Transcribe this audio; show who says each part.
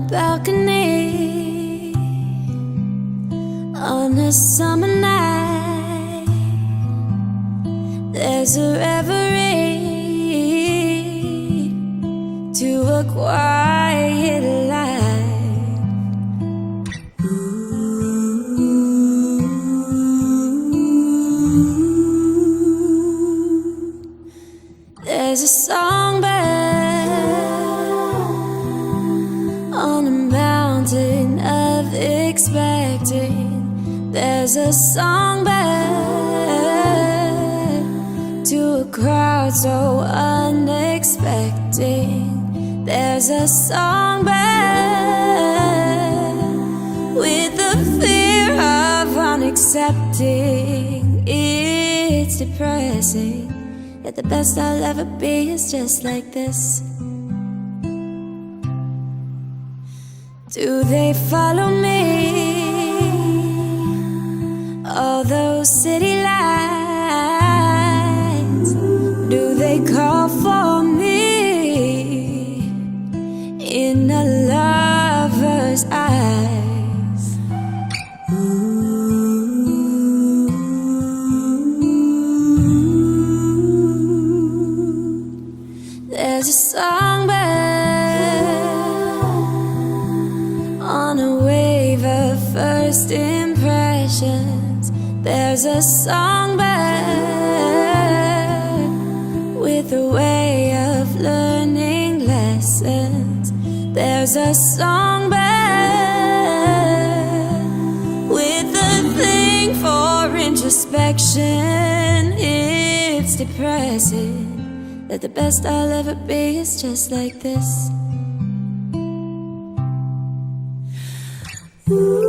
Speaker 1: balcony on a summer night. There's a reverie to a quiet life. There's a songbird on a mountain of expecting. There's a songbird to a crowd so unexpected. There's a songbird with the fear of unaccepting. It's depressing that the best I'll ever be is just like this. Do they follow me? All those city lights, do they call for me in a lover's eyes? There's a songbird on a wave of first impressions. There's a songbird with a way of learning lessons. There's a songbird with a thing for introspection. It's depressing that the best I'll ever be is just like this. Ooh.